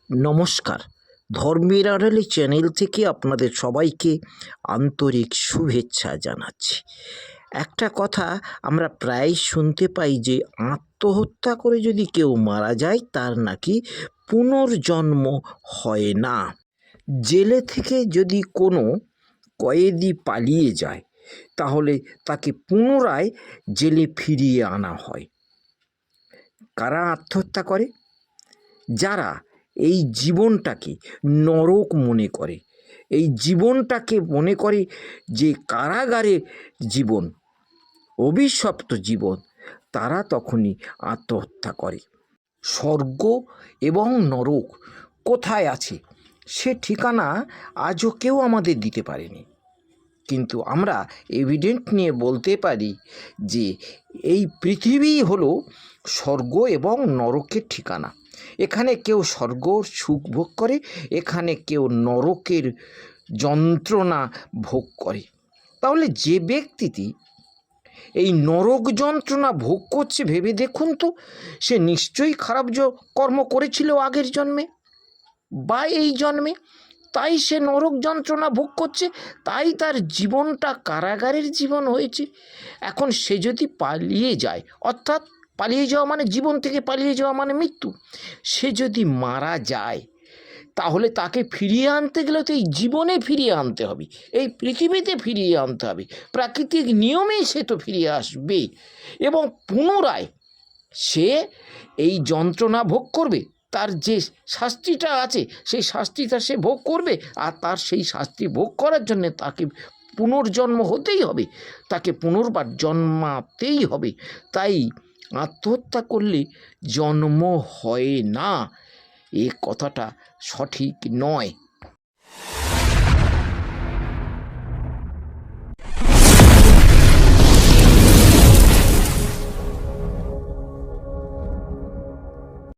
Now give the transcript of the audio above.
নমস্কার। ধর্মের আড়ালে চ্যানেল থেকে আপনাদের সবাইকে আন্তরিক শুভেচ্ছা জানাচ্ছি। একটা কথা আমরা প্রায় শুনতে পাই যে আত্মহত্যা করে যদি কেউ মারা যায় তার নাকি পুনর্জন্ম হয় না। জেলে থেকে যদি কোনো কয়েদি পালিয়ে যায় তাহলে তাকে পুনরায় জেলে ফিরিয়ে আনা হয়। কারা আত্মহত্যা করে? যারা এই জীবনটাকে নরক মনে করে, এই জীবনটাকে মনে করে যে কারাগারে জীবন, অভিশপ্ত জীবন, তারা তখনই আত্মহত্যা করে। স্বর্গ এবং নরক কোথায় আছে সে ঠিকানা আজও কেউ আমাদের দিতে পারেনি, কিন্তু আমরা এভিডেন্ট নিয়ে বলতে পারি যে এই পৃথিবী হলো স্বর্গ এবং নরকের ঠিকানা। এখানে কেউ স্বর্গর সুখ ভোগ করে, এখানে কেউ নরকের যন্ত্রণা ভোগ করে। তাহলে যে ব্যক্তিটি এই নরক যন্ত্রণা ভোগ করছে ভেবে দেখুন তো, সে নিশ্চয়ই খারাপ কর্ম করেছিল আগের জন্মে বা এই জন্মে, তাই সে নরক যন্ত্রণা ভোগ করছে, তাই তার জীবনটা কারাগারের জীবন হয়েছে। এখন সে যদি পালিয়ে যায়, অর্থাৎ পালিয়ে যাওয়া মানে জীবন থেকে পালিয়ে যাওয়া মানে মৃত্যু, সে যদি মারা যায় তাহলে তাকে ফিরিয়ে আনতে গেলে তো এই জীবনে ফিরিয়ে আনতে হবে, এই পৃথিবীতে ফিরিয়ে আনতে হবে, প্রাকৃতিক নিয়মেই সে তো ফিরিয়ে আসবে এবং পুনরায় সে এই যন্ত্রণা ভোগ করবে। তার যে শাস্তিটা আছে সেই শাস্তিটা সে ভোগ করবে, আর তার সেই শাস্তি ভোগ করার জন্য তাকে পুনর্জন্ম হতেই হবে, তাকে পুনর্বার জন্মাতেই হবে। তাই আত্মহত্যা করলে জন্ম হয় না, এ কথাটা সঠিক নয়।